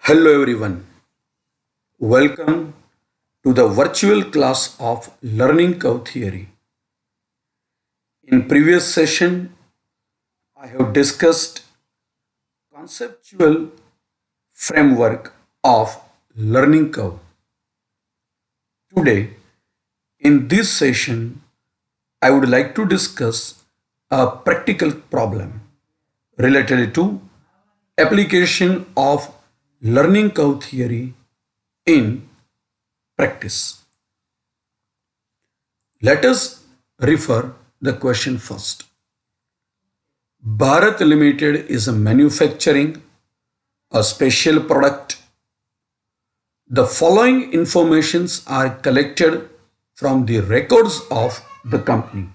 Hello everyone. Welcome to the virtual class of Learning Curve Theory. In previous session, I have discussed conceptual framework of learning curve. Today, in this session, I would like to discuss a practical problem related to application of learning curve theory in practice. Let us refer the question first. Bharat Limited is manufacturing a special product. The following informations are collected from the records of the company.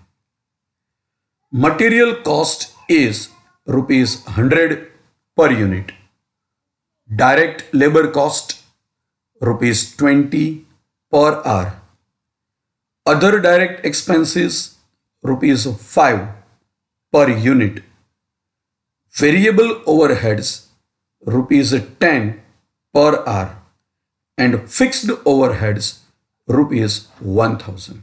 Material cost is rupees 100 per unit. Direct labor cost rupees 20 per hour. Other direct expenses rupees 5 per unit. Variable overheads rupees 10 per hour and fixed overheads rupees 1000.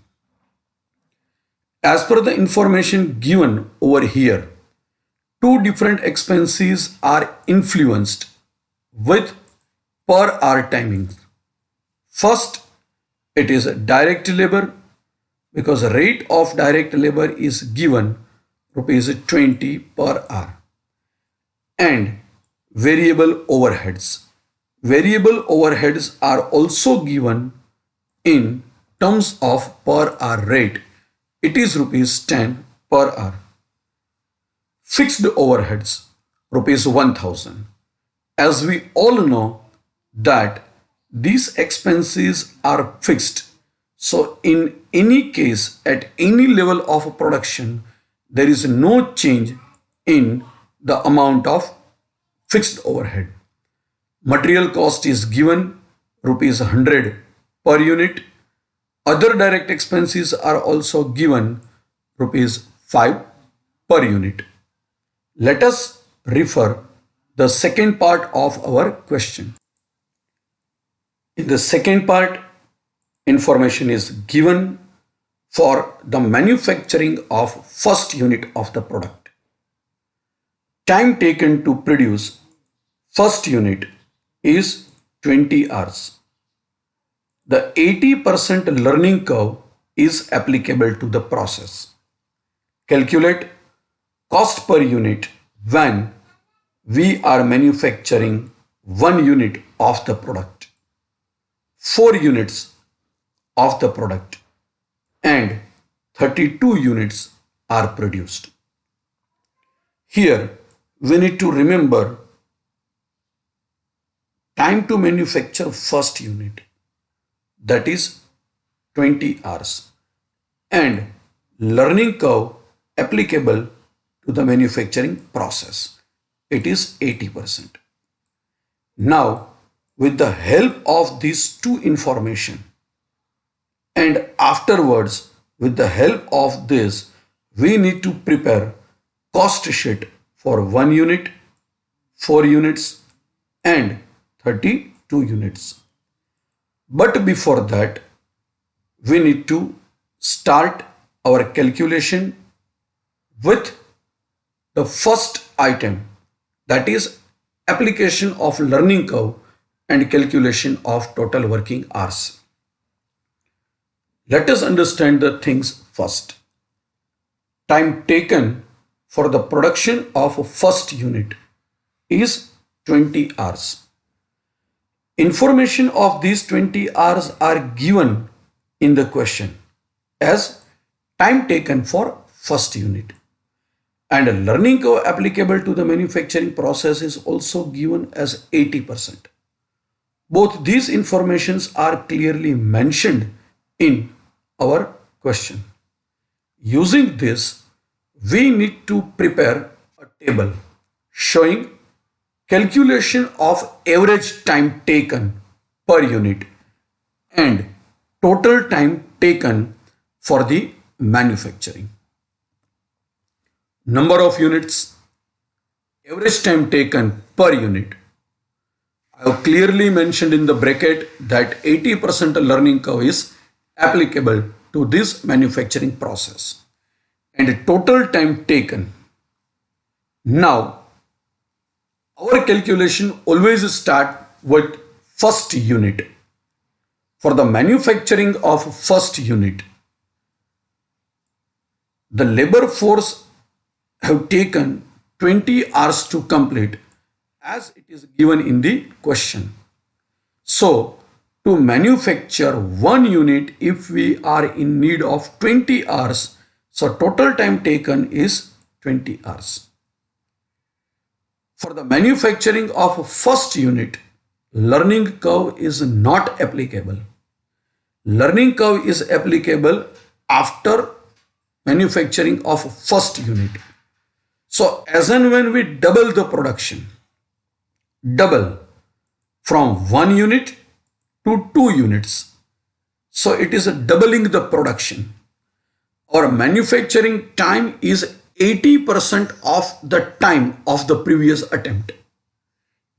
As per the information given over here, two different expenses are influenced with per hour timings. First, it is direct labor because rate of direct labor is given rupees 20 per hour, and variable overheads. Variable overheads are also given in terms of per hour rate. It is rupees 10 per hour. Fixed overheads rupees 1000. As we all know that these expenses are fixed. So in any case, at any level of production, there is no change in the amount of fixed overhead. Material cost is given rupees 100 per unit. Other direct expenses are also given rupees 5 per unit. Let us refer the second part of our question. In the second part, information is given for the manufacturing of first unit of the product. Time taken to produce first unit is 20 hours. The 80% learning curve is applicable to the process. Calculate cost per unit when we are manufacturing 1 unit of the product, 4 units of the product, and 32 units are produced. Here we need to remember time to manufacture first unit, that is 20 hours, and learning curve applicable to the manufacturing process, it is 80%. Now, with the help of these two information and afterwards with the help of this, we need to prepare cost sheet for 1 unit, 4 units and 32 units. But before that, we need to start our calculation with the first item, that is application of learning curve and calculation of total working hours. Let us understand the things first. Time taken for the production of first unit is 20 hours. Information of these 20 hours are given in the question as time taken for first unit. And a learning curve applicable to the manufacturing process is also given as 80%. Both these informations are clearly mentioned in our question. Using this, we need to prepare a table showing calculation of average time taken per unit and total time taken for the manufacturing. Number of units, average time taken per unit. I have clearly mentioned in the bracket that 80% learning curve is applicable to this manufacturing process and total time taken. Now, our calculation always start with first unit. For the manufacturing of first unit, the labor force have taken 20 hours to complete as it is given in the question. So, to manufacture one unit, if we are in need of 20 hours, so total time taken is 20 hours. For the manufacturing of first unit, learning curve is not applicable. Learning curve is applicable after manufacturing of first unit. So as and when we double the production, double from 1 unit to 2 units. So it is a doubling the production. Our manufacturing time is 80% of the time of the previous attempt.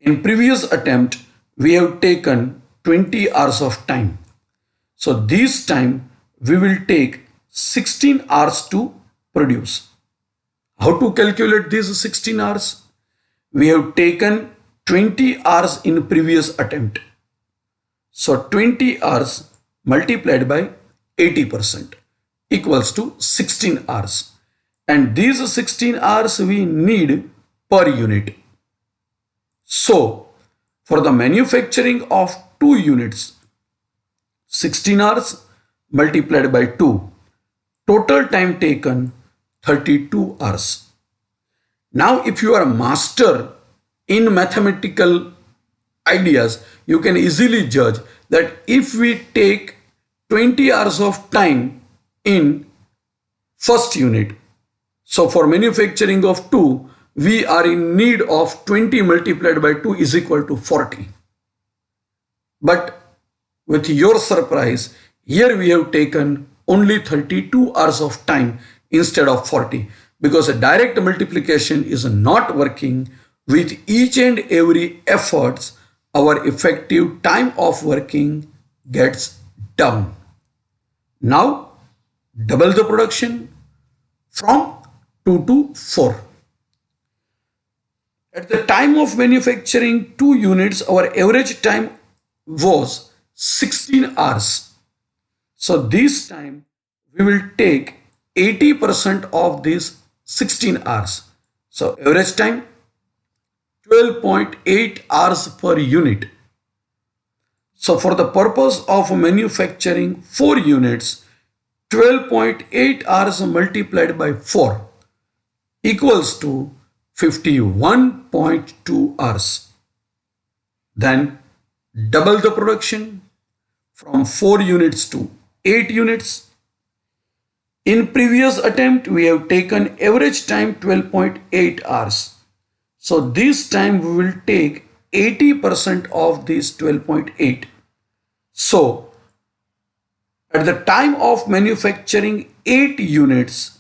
In previous attempt, we have taken 20 hours of time. So this time we will take 16 hours to produce. How to calculate these 16 hours? We have taken 20 hours in previous attempt. So 20 hours multiplied by 80% equals to 16 hours. And these 16 hours we need per unit. So for the manufacturing of 2 units, 16 hours multiplied by 2, total time taken 32 hours. Now if you are a master in mathematical ideas, you can easily judge that if we take 20 hours of time in first unit, so for manufacturing of 2, we are in need of 20 multiplied by 2 is equal to 40. But with your surprise, here we have taken only 32 hours of time instead of 40, because a direct multiplication is not working. With each and every efforts, our effective time of working gets down. Now double the production from 2 to 4. At the time of manufacturing 2 units, our average time was 16 hours. So this time we will take 80% of these 16 hours. So average time 12.8 hours per unit. So for the purpose of manufacturing 4 units, 12.8 hours multiplied by 4 equals to 51.2 hours. Then double the production from 4 units to 8 units. In previous attempt, we have taken average time 12.8 hours. So this time we will take 80% of this 12.8. So at the time of manufacturing 8 units,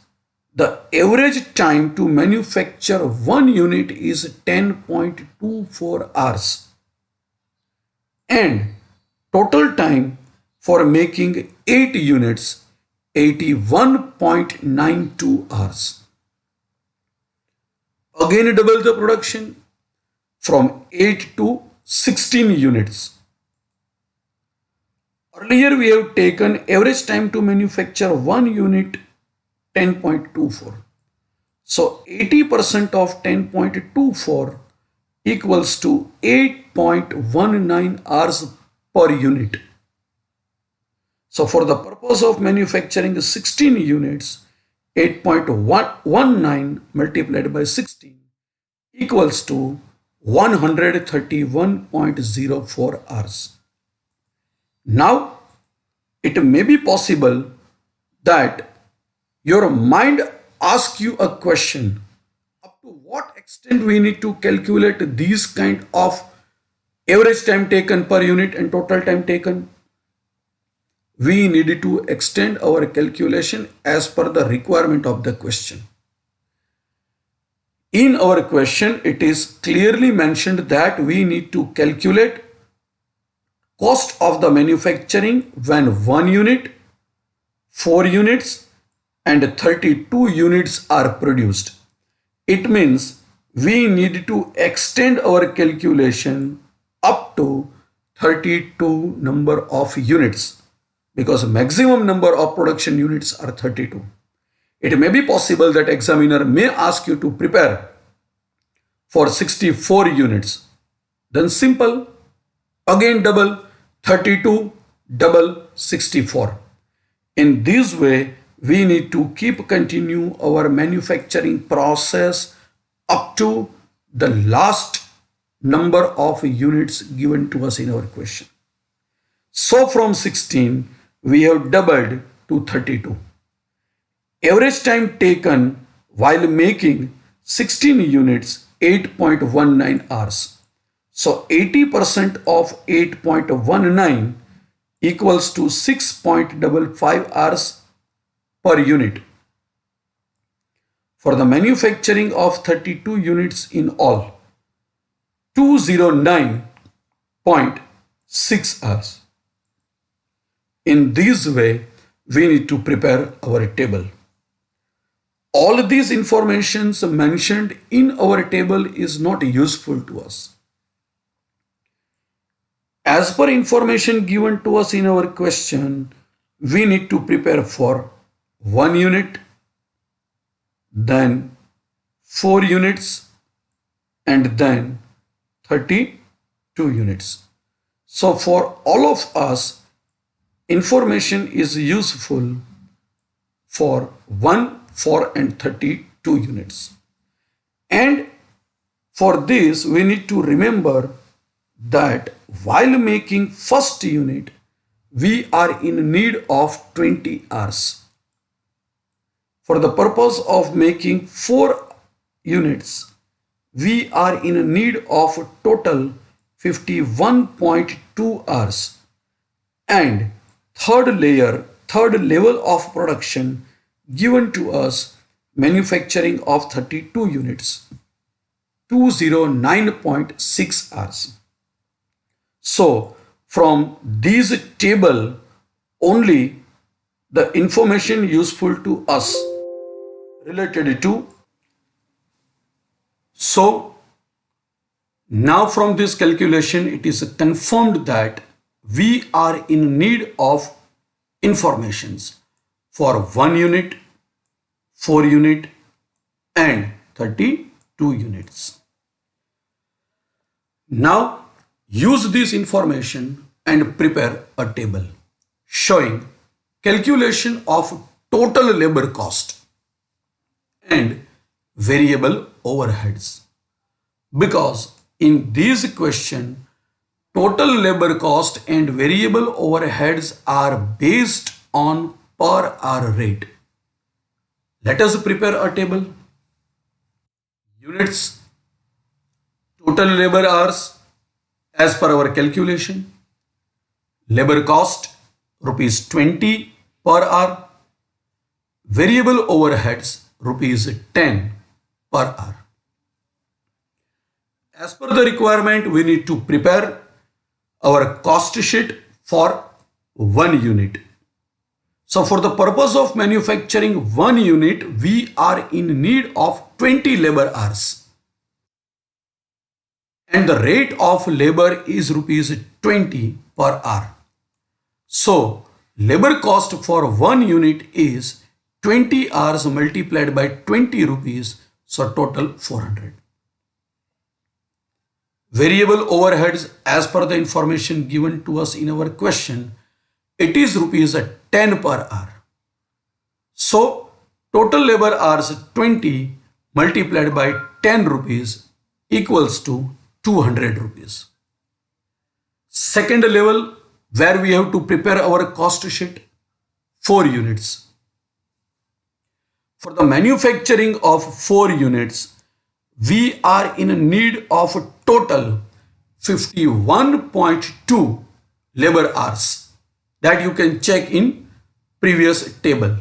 the average time to manufacture 1 unit is 10.24 hours. And total time for making 8 units, 81.92 hours. Again double the production from 8 to 16 units. Earlier we have taken average time to manufacture 1 unit 10.24. So 80% of 10.24 equals to 8.19 hours per unit. So for the purpose of manufacturing 16 units, 8.19 multiplied by 16 equals to 131.04 hours. Now, it may be possible that your mind asks you a question: up to what extent we need to calculate these kind of average time taken per unit and total time taken? We need to extend our calculation as per the requirement of the question. In our question, it is clearly mentioned that we need to calculate cost of the manufacturing when 1 unit, 4 units and 32 units are produced. It means we need to extend our calculation up to 32 number of units because maximum number of production units are 32. It may be possible that examiner may ask you to prepare for 64 units. Then simple, again double 32, double 64. In this way, we need to keep continue our manufacturing process up to the last number of units given to us in our question. So from 16, we have doubled to 32. Average time taken while making 16 units, 8.19 hours. So 80% of 8.19 equals to 6.55 hours per unit. For the manufacturing of 32 units in all, 209.6 hours. In this way, we need to prepare our table. All these informations mentioned in our table is not useful to us. As per information given to us in our question, we need to prepare for 1 unit, then 4 units, and then 32 units. So for all of us, information is useful for 1, 4 and 32 units. And for this, we need to remember that while making first unit, we are in need of 20 hours. For the purpose of making 4 units, we are in need of total 51.2 hours. And third level of production given to us, manufacturing of 32 units, 209.6 hours. So from this table only the information useful to us related to. So now from this calculation it is confirmed that we are in need of informations for 1 unit, 4 unit and 32 units. Now use this information and prepare a table showing calculation of total labor cost and variable overheads. Because in this question, total labor cost and variable overheads are based on per hour rate. Let us prepare a table. Units, total labor hours as per our calculation. Labor cost rupees 20 per hour. Variable overheads rupees 10 per hour. As per the requirement, we need to prepare our cost sheet for 1 unit. So for the purpose of manufacturing 1 unit, we are in need of 20 labor hours. And the rate of labor is rupees 20 per hour. So labor cost for 1 unit is 20 hours multiplied by 20 rupees, so total 400. Variable overheads as per the information given to us in our question, it is rupees 10 per hour. So total labor hours 20 multiplied by 10 rupees equals to 200 rupees. Second level where we have to prepare our cost sheet, 4 units. For the manufacturing of 4 units, we are in need of total 51.2 labor hours that you can check in previous table.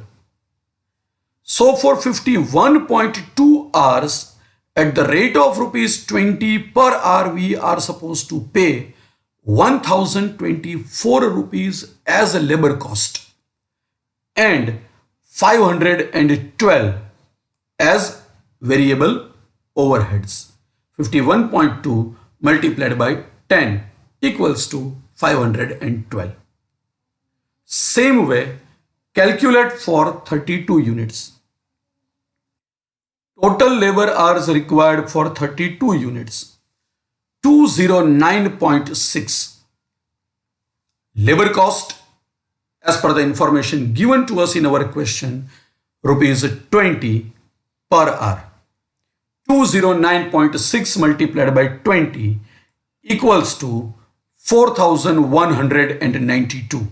So for 51.2 hours at the rate of rupees 20 per hour, we are supposed to pay 1024 rupees as a labor cost and 512 as variable overheads. 51.2 multiplied by 10 equals to 512. Same way, calculate for 32 units. Total labor hours required for 32 units, 209.6. Labor cost, as per the information given to us in our question, rupees 20 per hour. 209.6 multiplied by 20 equals to 4192.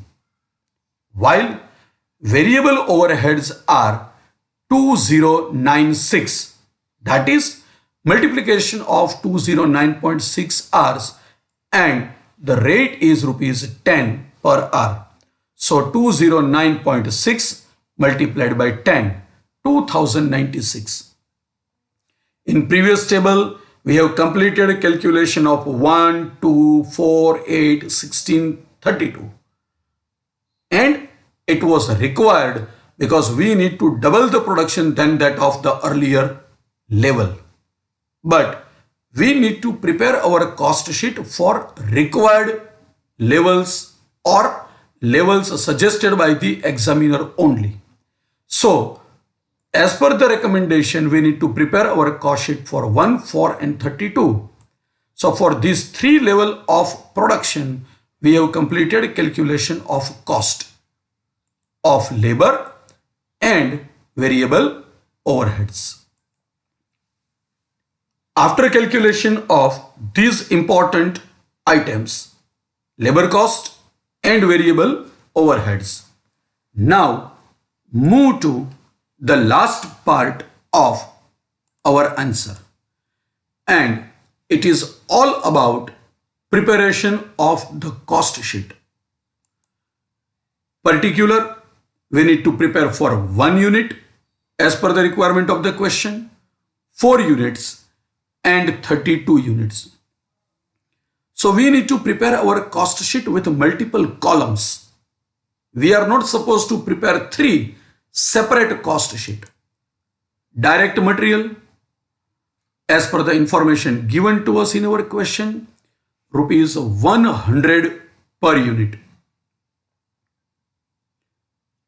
While variable overheads are 2096, that is multiplication of 209.6 hours, and the rate is rupees 10 per hour. So 209.6 multiplied by 10, 2096. In previous table, we have completed calculation of 1, 2, 4, 8, 16, 32. And it was required because we need to double the production than that of the earlier level. But we need to prepare our cost sheet for required levels or levels suggested by the examiner only. So, as per the recommendation, we need to prepare our cost sheet for 1, 4 and 32. So, for these three levels of production, we have completed calculation of cost of labor and variable overheads. After calculation of these important items, labor cost and variable overheads, now move to the last part of our answer, and it is all about preparation of the cost sheet. Particular, we need to prepare for 1 unit as per the requirement of the question, 4 units and 32 units. So we need to prepare our cost sheet with multiple columns. We are not supposed to prepare 3 separate cost sheet. Direct material, as per the information given to us in our question, rupees 100 per unit.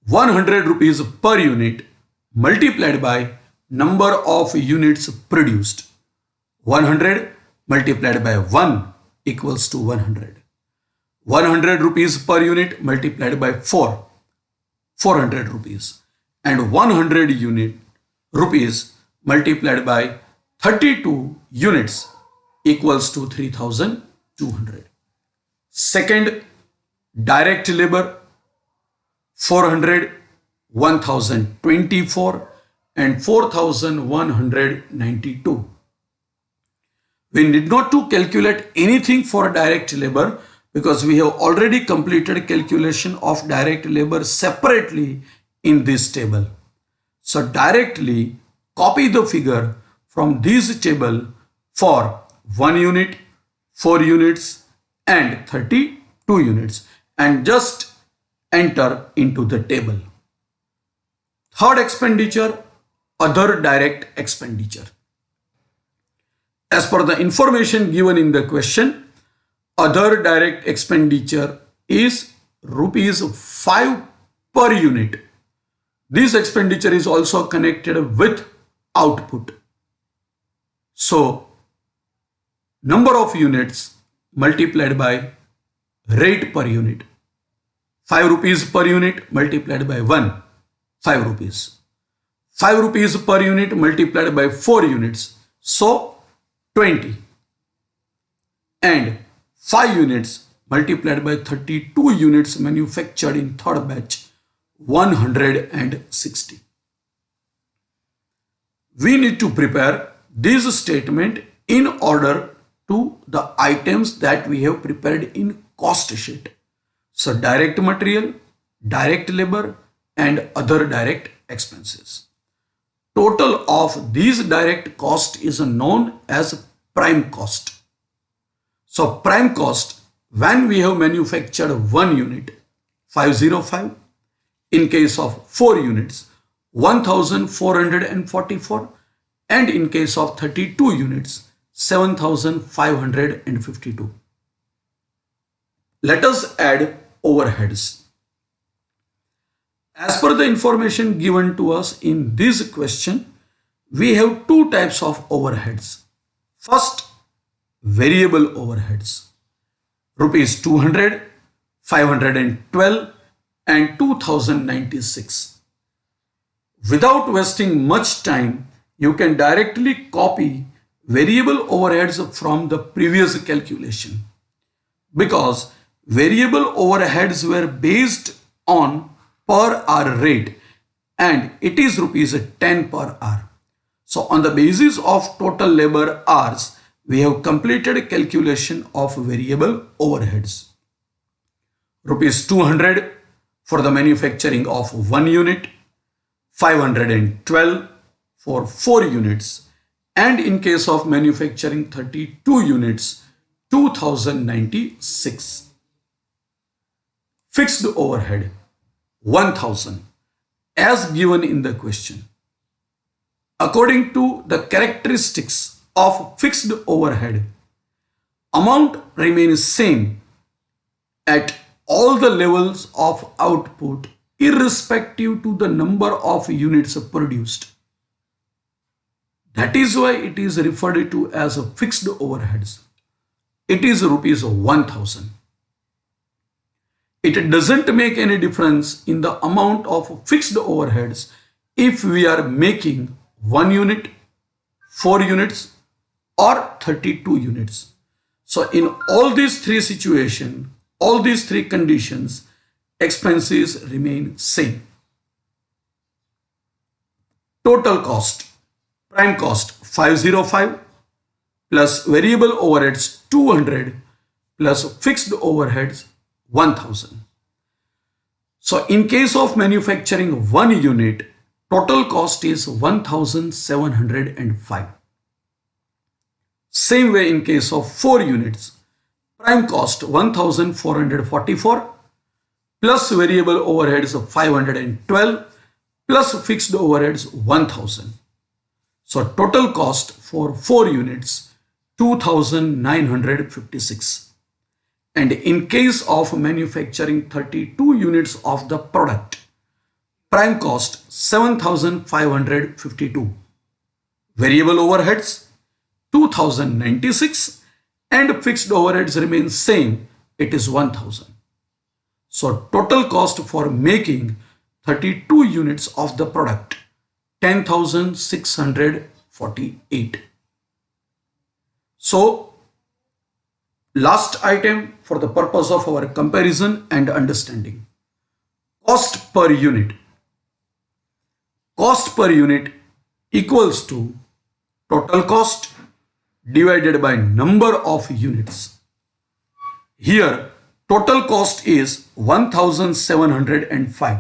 100 rupees per unit multiplied by number of units produced. 100 multiplied by 1 equals to 100. 100 rupees per unit multiplied by 4, 400 rupees. And 100 unit rupees multiplied by 32 units equals to 3200. Second, direct labor 400, 1024 and 4192. We need not to calculate anything for direct labor because we have already completed calculation of direct labor separately in this table. So directly copy the figure from this table for 1 unit, 4 units and 32 units and just enter into the table. Third expenditure, other direct expenditure. As per the information given in the question, other direct expenditure is rupees 5 per unit. This expenditure is also connected with output. So, number of units multiplied by rate per unit. 5 rupees per unit multiplied by 1, 5 rupees. 5 rupees per unit multiplied by 4 units. So, 20. And 5 units multiplied by 32 units manufactured in third batch, 160. We need to prepare this statement in order to the items that we have prepared in cost sheet. So direct material, direct labor and other direct expenses. Total of these direct cost is known as prime cost. So prime cost when we have manufactured 1 unit, 505. In case of 4 units, 1444. And in case of 32 units, 7552. Let us add overheads. As per the information given to us in this question, we have two types of overheads. First, variable overheads. Rupees 200, 512 and 2096. Without wasting much time, you can directly copy variable overheads from the previous calculation, because variable overheads were based on per hour rate and it is rupees 10 per hour. So on the basis of total labor hours, we have completed calculation of variable overheads. Rupees 200 for the manufacturing of 1 unit, 512 for 4 units, and in case of manufacturing 32 units, 2096. Fixed overhead 1000 as given in the question. According to the characteristics of fixed overhead, amount remains same at all the levels of output irrespective to the number of units produced. That is why it is referred to as a fixed overheads. It is rupees 1000. It doesn't make any difference in the amount of fixed overheads if we are making 1 unit, 4 units or 32 units. So in all these three situations, all these three conditions, expenses remain same. Total cost. Prime cost 505 plus variable overheads 200 plus fixed overheads 1000. So in case of manufacturing 1 unit, total cost is 1705. Same way in case of 4 units, prime cost 1444 plus variable overheads of 512 plus fixed overheads 1000. So total cost for 4 units 2956. And in case of manufacturing 32 units of the product, prime cost 7552. Variable overheads 2096 and fixed overheads remain same, it is 1000. So total cost for making 32 units of the product 10,648. So last item for the purpose of our comparison and understanding. Cost per unit. Cost per unit equals to total cost divided by number of units. Here total cost is 1705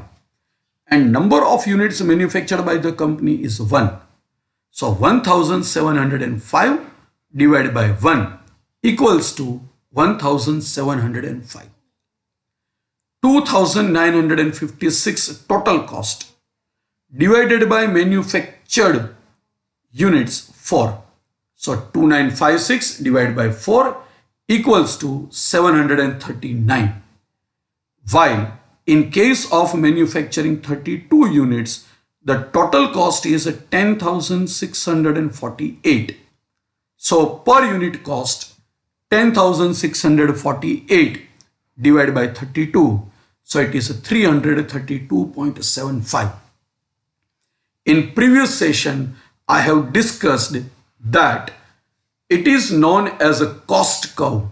and number of units manufactured by the company is 1. So 1705 divided by 1 equals to 1705. 2956 total cost divided by manufactured units 4. So 2956 divided by 4 equals to 739. While in case of manufacturing 32 units, the total cost is 10,648. So per unit cost 10,648 divided by 32. So it is 332.75. In previous session, I have discussed that it is known as a cost curve.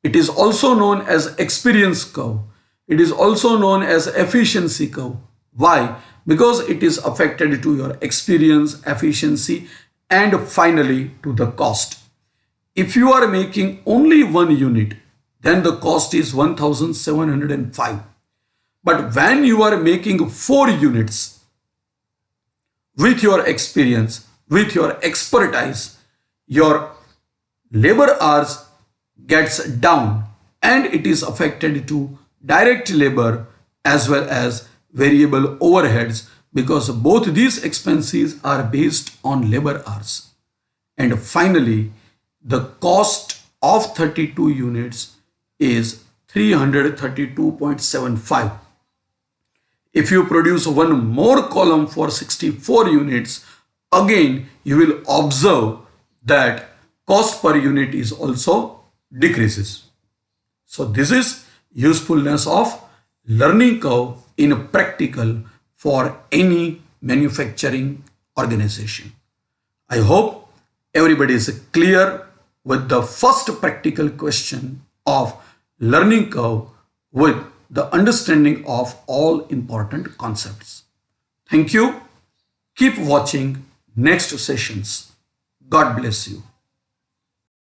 It is also known as experience curve. It is also known as efficiency curve. Why? Because it is affected to your experience, efficiency, and finally to the cost. If you are making only 1 unit, then the cost is 1705. But when you are making 4 units, with your experience, with your expertise, your labor hours gets down and it is affected to direct labor as well as variable overheads because both these expenses are based on labor hours. And finally, the cost of 32 units is 332.75. If you produce one more column for 64 units, again you will observe that cost per unit is also decreases. So this is usefulness of learning curve in practical for any manufacturing organization. I hope everybody is clear with the first practical question of learning curve with the understanding of all important concepts. Thank you. Keep watching next sessions. God bless you.